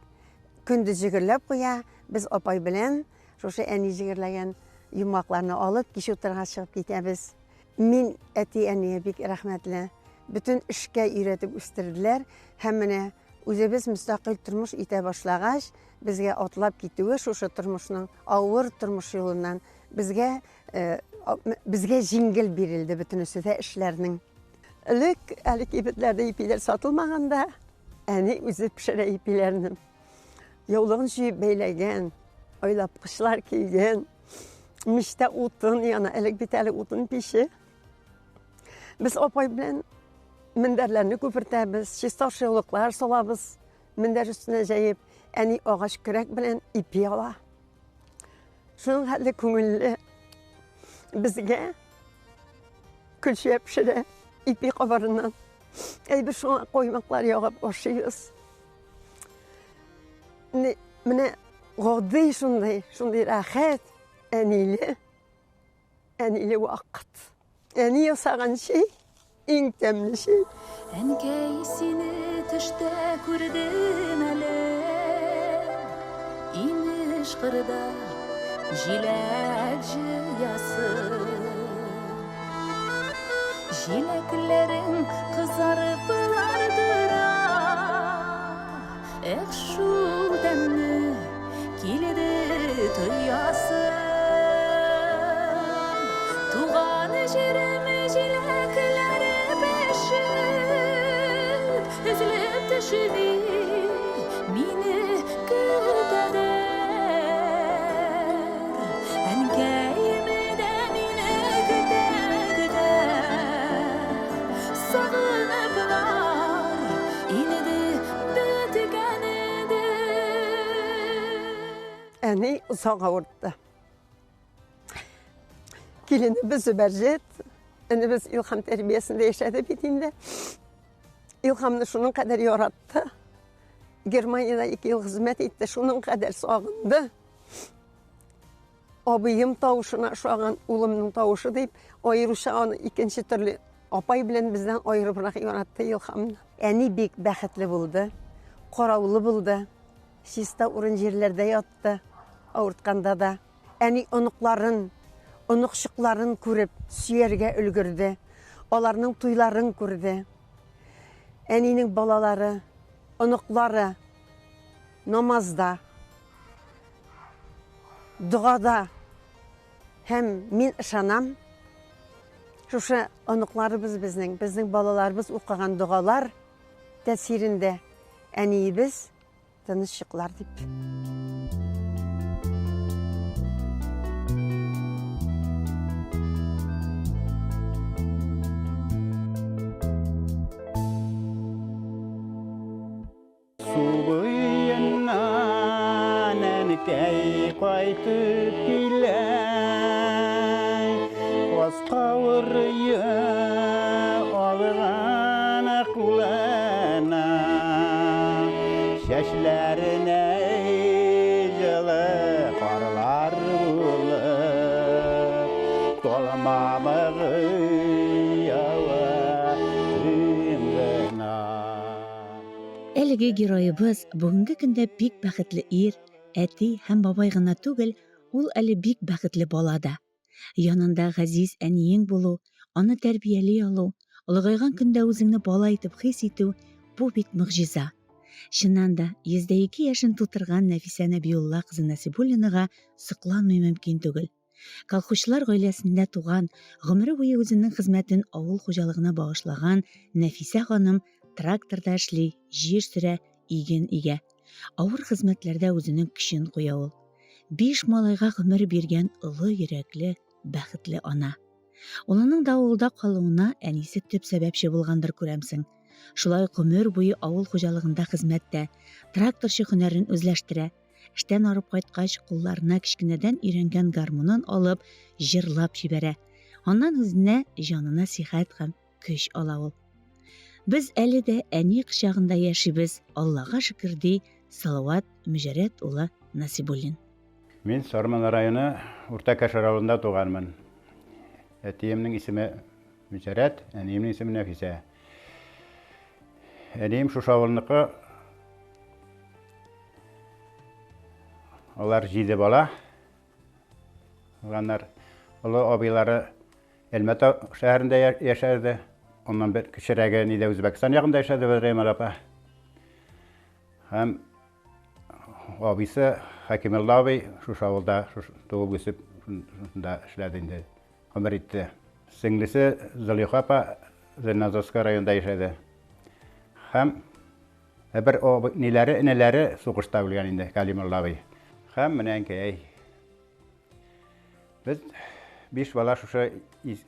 көндез җигерләп куя. Без апай белән шушы әни җигерләгән юмакларны алып, кичә утырга чыгып китәбез. Мин әти-әниyə бик рәхмәтле. Бүтән эшкә өйрәтеп үстерделәр. Һәм менә үзебез мөстәкыйль тормыш итә башлагач, безгә атлап китүе шушы тормышның авыр тормыш юлыннан безгә җиңгел бирелде бөтенесе дә эшләрнең. Элек әле кибетләрдә ипиләр сатылмаганда, әни үзе пешерә ипиләрне. Яулыгын җыеп бәйләгән, айлапкычлар кигән, мичтә утын яна, элек бит әле утын пише. Без апай белән мендәрләрне күпертәбез, чистошылыклар салабыз, мендәр өстенә җәеп, әни агач көрәк белән ипи ала. Шуның хәтле күңелле безгә көлчә пешерә ипи кабарыннан. Әйбер шуңа коймаклар ягып ашыйбыз. Менә гади шундый рәхәт, әниле вакыт. Әни ясаган шей, иң тәмле шей. Әнкәй, сине төштә күрдем әле, имеш кырда җиләк җыясы. Җиләкләрең кызарып бардыра, шул тәмне килде тоясы. Туган җирем җиләкләре бешеп, эзләп төшеби мине көтәдер. Әнкәйме дә мине көтә, сагынып бар инде бетгәнедер. Әни озак авыртты. Kilinimiz Zübercet, biz İlham terbiyesinde yaşadı bitinde. İlham'ı şunun kadar yarattı. Germanya'da 2 yıl hizmet etti, şunun kadar sağındı. Abiyim tavuşuna şu an ulumның tavuşu deyip, ayırışağını ikinci türlü apay bilen bizden ayırı bırak yarattı İlham'ı. Әни bek бәхетле buldu, qoravlı buldu. Şista urun yerlerde yattı, avırtkanda da. Әни Онықшықларын көріп, сүйерге үлгірді. Оларының туйларын көрді. Әнінің балалары, онықлары намазда, дұғада. Һәм мен ышанам, шушы онықларыбыз біздің балаларыбыз оқыған дұғалар тәсирінде әнейбіз тыныш шықлар деп. Әнкәй кайтып килә, каскавырые алган акулана, чәчләренә җылы карлар булып, толмамыгы ява тынгына. Әлеге героебыз бүгенге көндә бик бәхетле ир, әти һәм бабай гына түгел, ул әле бик бәхетле балада. Янында ғәзиз әниең булу, аны тәрбияли алу, олыгайган көндә үзеңне бала итеп хис итү, бу бит мөгъҗиза. Чыннан да 102 яшын тутырган Нәфисә Нәбиулла кызы Насибуллинага сокланмый мөмкин түгел. Колхозчылар гаиләсендә туган, гомере буе үзенең хезмәтен авыл хуҗалыгына багышлаган Нәфисә ханым тракторда эшли, җир сөрә, иген игә. Авыр хезмәтләрдә үзенең көчен куя ул. 5 малайга гомер биргән олы йөрәкле, бәхетле ана. Ул аның да авылда калуына әнисе төп сәбәпче булгандыр күрәмсең. Шулай гомер буе авыл хуҗалыгында хезмәттә, тракторчы һөнәрен үзләштерә. Эштән арып кайткач, кулларына кичкенәдән өйрәнгән гармунын алып, җырлап җибәрә. Аннан үзенә, җанына сихәт һәм көч ала ул. Без әле дә әни кочагында яшибез. Аллага шөкер ди Салават Мүҗәррәт улы Насибуллин. Мин Сарман районы Урта Кәшәр авылында туганмын. Әтиемнең исеме Мүҗәррәт, әниемнең исеме Нәфисә. Әнием шушы авылныкы. Алар 7 бала. Алар олы абыйлары Әлмәт шәһәрендә яшәрде. Ondan bir kişirəgə nidə Özbəkistan yaxında yaşadı Rəymər apa. Həm abisi Hakimullah abi Şuşa avılda doğub ösüb şunda işlədi indi. Ömür etdi. Singlisi Züleyxa apa Zernazovska rayonunda yaşadı. Həm bir o nələri soğuşda bilən indi Kalimullah abi. Həm mənən ki biz 5 bala Şuşa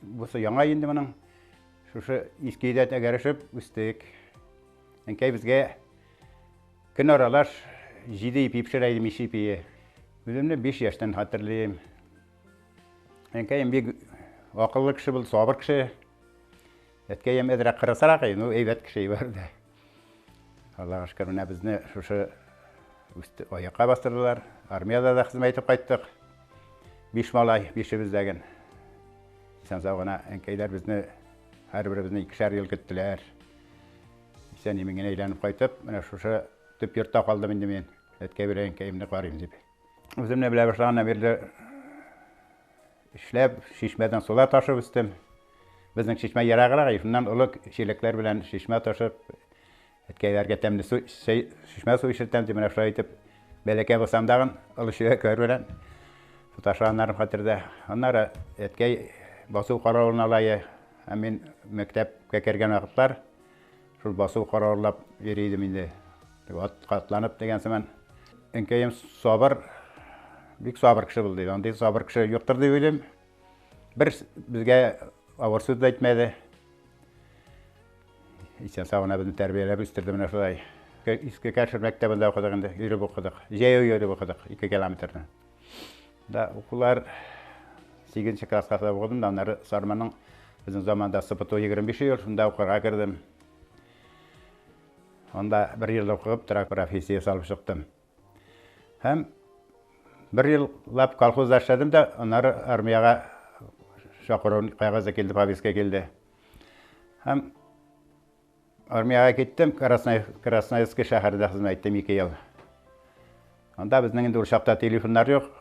busu яңа indi mənin. Şuşa iskide təgərişib üstük. Ənkəy bizgə gün aralar 7 ip pişirəydim işi ipiyi. Özümdə 5 yaşdan hatırlayım. Ənkəyim bir akıllı kişi был, sabır kişi. Ətkəyim ədirək qırasaraq o eyvət kişi vardı. Allah'a şükür mənə bizni şuşa ayaqqa bastırdılar. Armiyada da xizmət etib qayıtdıq. 5 malay, 5'i bizdəgən. Sən sağına ənkəylər bizni her birimizni 2'şer yıl gittiler. Sen yemin eğlenip kaytıp, ben şuşa tüp yurtta kaldım indi men. Etke bir enkeyimde qarayım dip. Özümle bile başlağına bir işlep, şişmeden sular taşıp üstüm. Bizden şişme yarağılar, şundan ılık şilikler bilen şişme taşıp, etkeylerge temli şişme su işirtem diye ben aşağı itip, beleke basam dağın, ılışığı kör bilen. Su taşıranlarım hatırda. Onlara etkey basıp kararını alayı. Мен мектепке келген вакытлар шул басу карарлап йөридем инде. Катланып дигәнсә мен әнкәем сабыр, бик сабыр кеше булды. Андый сабыр кеше юктыр дип уйлыйм. Бер безгә авыр сүз әйтмәде. Исән сагына безне тәрбияләп үстерде менә шулай. Иске Кәшер мәктәбендә укыдык инде, йөреп укыдык. Җәяү йөреп укыдык 2 километрны. Да укулар 8-нче класска укыдым да, аннары Сарманның bizim zamanda sıpıtı 25 yıl, şunda okura girdim. Onda bir yıl okuyup, profesiye salıp çıktım. Hem bir yıl kolxozda işledim de, onları armiyaga şakırın kaygaza geldi, paviske geldi. Hem armiyaga gittim, Krasnoyarsk şəhərində xizmət etdim 2 yıl. Onda bizden indi uşaqda telefonlar yok.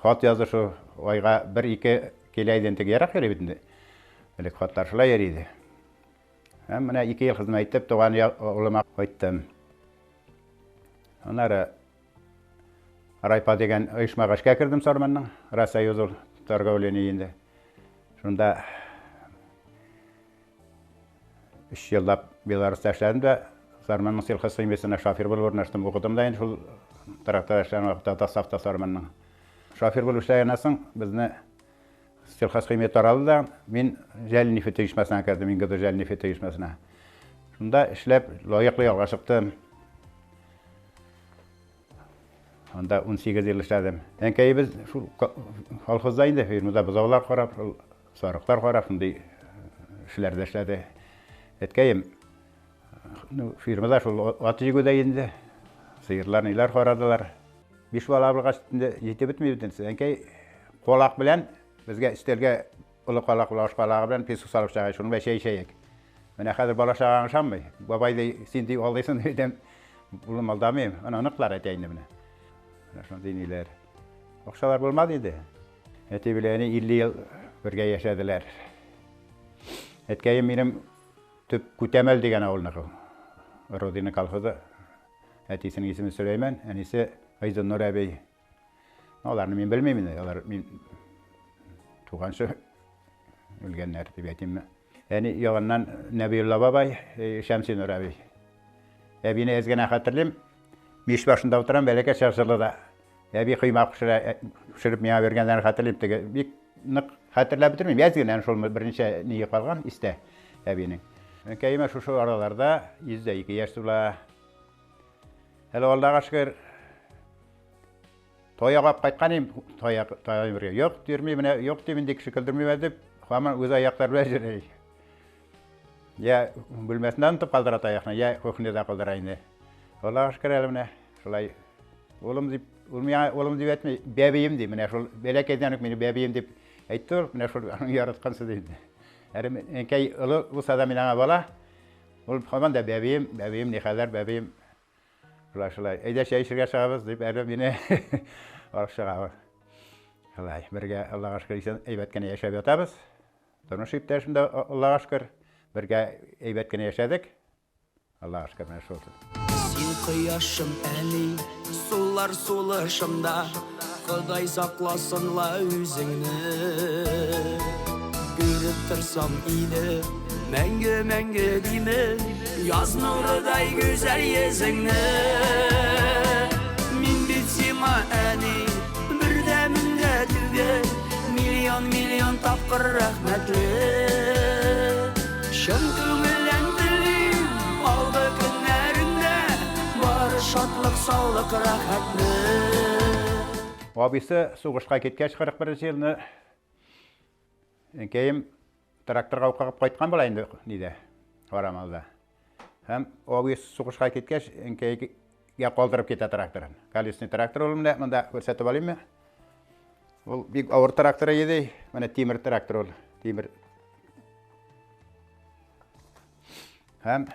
Xat yazır şu ayga 1-2 keləydən tək yerək Элек хаттар шулай йөрийди. Һәм менә 2 ел хезмәт итеп, туган улыма кайттым. Аннары Райпа дигән оешмага эшкә кирдем Сарманның, Россоюз торговлениендә. Шунда 3 еллап Беларуста эшләдем дә, Сарманның сельхозхимиясенә шофер булып урнаштым. Укыдым да инде шул трактор эшләгән вакытта Тасавта Сарманның. Шофер булып эшләгәннән соң безне Сельхозхимия таралды да, мен жәл нефет оешмасына кірдім, Ингода жәл нефет оешмасына. Шунда эшләп, лайыклы ялга чыктым. Анда 18 ел эшләдем. Әнкәй без шул колхозда инде, фирмада бозаулар карап, сарыктар карап, шундый эшләрдә эшләде. Әткәем фирмада шул ат җигүдә инде, сыерлар, ниләр карадылар. 5 бала булгач инде җитеп бетми бит. Әнкәй колак белән bizge istelge ulu qalaq ulaşqalağı bilen pis salып çağay şunu ve şey. Mene hazır bala çağan şammy. Babay da sindi oldaysın dedim. Bulum aldamayım. Ana anıqlar eteyinde mene. Şunu diniler. Oxşalar bulmadı idi. Eti bileni 50 yıl birge yaşadılar. Etkeyim benim tüp Kutemel degen avulnaqı. Rodina kalxıdı. Etisinin ismi Süleyman, enisi Aydın Nur abi. Olarını men bilmeyim. Olar men tuğansı ölgenler deb aytayım. Yani yoğundan Nebiyullah babay, Şemsi Nur abi. Beni ezgene hatırlayayım. Меш başında oturan belki çarşıda. Ya bir kıymak pişirip meyve vergenlerini hatırlayıp da bir nık hatırlayıp bitirmeyeyim. Yazgın şol birinci niye kalgan iste abinin. Kayma şu aralarda %2 yaşlılar. Hele Allah'a şükür toya kap kaytkanım toya veriyor. Yok diyorum ben yok diye dik şekildirmeyim edip hemen öz ayaklar verir. Ya bilmesinden tutup kaldırat ayakına ya kokunu da kaldırayım. Allah'a şükür elimne şolay oğlum deyip etme bebeğim deyip mene şol belek edenik meni bebeğim deyip aytır mene şol yaratkansı deyip. Erim kay bu sada minana bala ol hemen de bebeğim ne kadar bebeğim şolay eyde şey şirket şahabız deyip erim yine arşağı. Şolay birge Allah'a şükür isen eybetkene yaşayıp yatabız. Tanışıp da şimdi Allah'a şükür birge eybetkene yaşadık. Allah'a şükür mene şol. Сен қияшым әлі, сулар сулышымда, Құдай сақласынла өзіңні. Көріп тұрсам иді, мәңгі деймі, Яз нұрыдай көзәл езіңні. Мен бет сема әне, бірдәмінде түгел, Миллион тапқыр рахметлі. Шын көңілен тілейм, алды күнлерінде, Бары шатлық, саулық, рахатны. Abisi soğuşqa ketkeç 41 yılını keyim traktorga uqaqıp qaytqan bola indi nide Oramalda. Hem abisi soğuşqa ketkeç keyga qaldırıp keta traktorun. Kalesni traktor olumda mında ko'rsatib olayım. Ol bir ağır traktor edi, mana temir traktor ol. Temir. Hem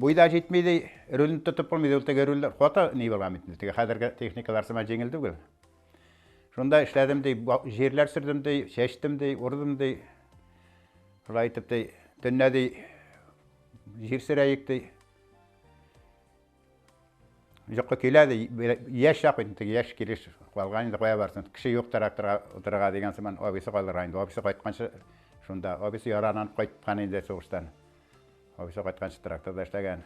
Buyda jetmeydi, rölünü tutup olmaydı, oltega röller qota ne bolgan etdi. Tege hazırki texnikalar sama jеңildi bu. Şunda işledim dey, jerler sürdüm dey, şeştim dey, urdum dey. Şulay aytып dey, tünne dey, jer süreyik dey. Joqqa keladi, yaş yaqın, tege yaş keliş qalgan qoya barsın. Kişi yo'q traktorga o'tiraga degan zaman obisi qoldiraydı. Obisi qaytqancha şunda obisi yaranan qaytqan edi so'g'ishdan. Obisi qaytqancha traktorda ishlagan.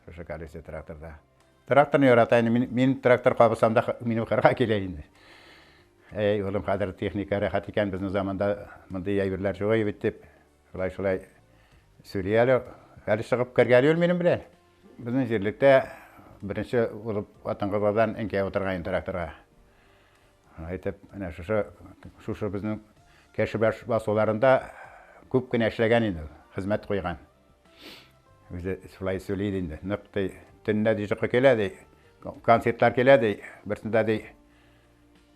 O'sha kalesi traktorda. Traktorni yaratayın, men traktor qolsamda meni qirqa kelaydi. Ey oğlum qadr texnika rahat ekan bizning zamonda bunday aybirlar jo'y bitib. Şulay Suriyali hali chiqib kirgan yo'l mening bilan. Bizning yerlikda birinchi bo'lib Vatanqo'rg'ondan enkay o'tirgan traktorga. Aytib, ana shu bizning Kashiblar bosuvlarında ko'pgina ishlagan edi, xizmat qo'ygan. O'zi shulay so'laydi endi. Nuqta tunda dijiqqa keladi, konsertlar keladi, birsida dey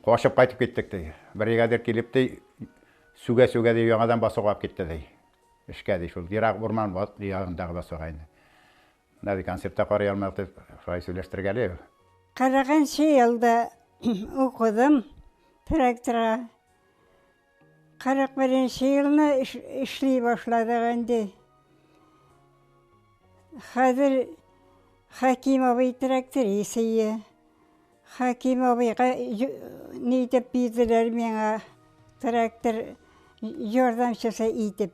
qo'shib qaytib ketdik dey. Brigadir kelibdi, suga dey yo'g'adan bosib olib ketdi dey. Ishga dey shul yiroq o'rmon yog'inдағы bosgan. Nadi konsertda qora olmoqda shulay so'lashtirgali. Qaragan yılda o'qidim traktorga. 41 yılını işley başladık endi. Hazır Hakim abi traktör iyisi. Hakim abi ne deyip bildiler bana traktör yardımcısı idip.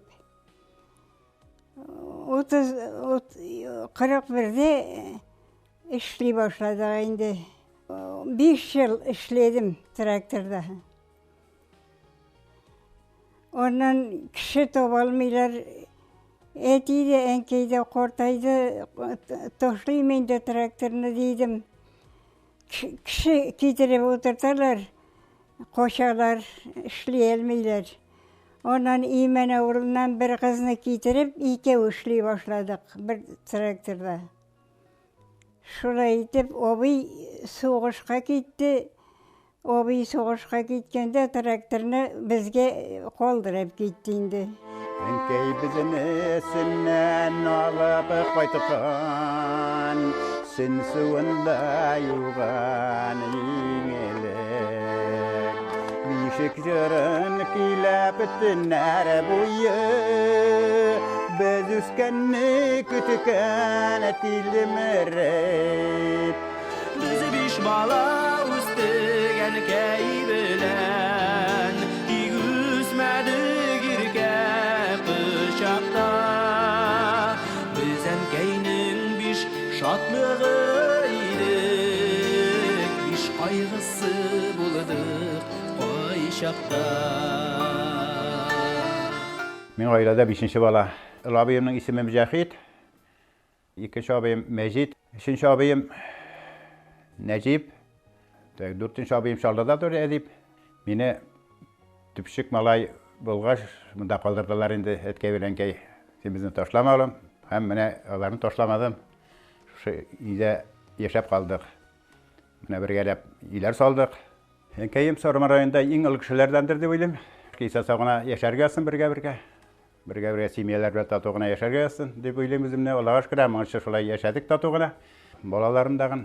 41'de işley başladık endi. 5 yıl işledim traktörde. Ondan kişi tobalmaylar. Etiydi, enkeydi, kortaydı, toşlayayım da traktörünü dedim. Kişi getirip oturtarlar, koşarlar, işleyelmeyler. Ondan İmene oğlundan bir kızını getirip iki işley başladık bir traktörde. Şuraya gidip, obi soğuşqa gitti. Obi soğuşqa gitkende traktörünü bizge qoldırıp gittiydi. Enkey bizini sinden alıp qaytıqan, sin suunda yuğan iğelek. Bişik jırın kilap tiner boyu, biz üskenni kütüken tilmirip. Bizi beş bala üstügen key bilen, İgüsmedi girke bıçakta. Bizen keynin beş şatlığı idi, şaqda. Мен oilada 5-ші бала. Ул абыйымның исеме Müjahid. Икенче абыйым Мәҗит. Өченче абыйым Нәҗип. Дүртенче абыйым Шалдада тур әдип. Мине төпшік малай булгач, монда калдырдылар инде әткәй белән кәй. Син безне ташламалым. Һәм менә аларны ташламадым. Шушы өйдә яшәп калдык. Менә бергәләп иләр салдык. Әнкәем Сарман районында иң ул кешеләрдәндер дип уйлыйм. Кайса сагына яшәргәсен бергә-бергә. Бергә-бергә семьялар белән тату гына яшәргәсен дип уйлыйм үземне. Аллага шөкер, моңча шулай яшәдек тату гына. Балаларым дагын,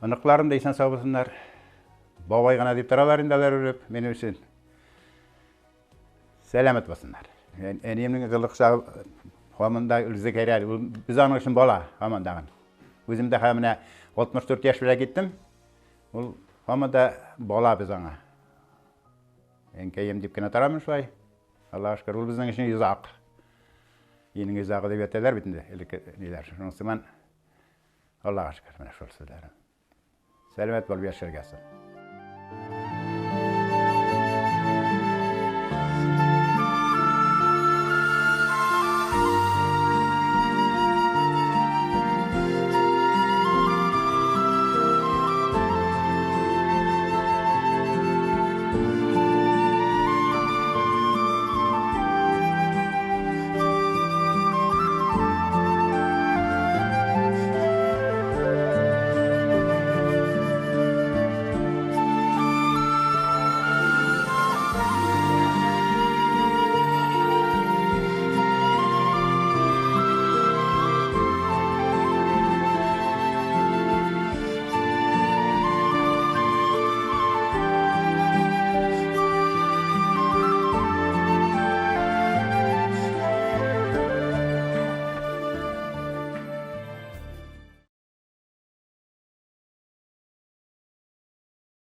аныкларым да исән сау булсыннар. Бабай гына дип торалар инде алар үлеп, минем өчен. Сәламәт булсыннар. Әниемнең кылык чагы һаманда үлзе кәрәл. Без аның өчен бала һамандагын. Үзем дә менә 64 яшь белән киттем. Ул һаманда бала без аңа. Әнкәем дип кенә тарамын шулай. Аллага шөкер, ул безнең өчен изак. Йинең изагы дип әйтәләр бит инде, элекке ниләр. Шунысыман Аллага шөкер, менә шул сүзләр. Сәламәт булып яшәргәсен.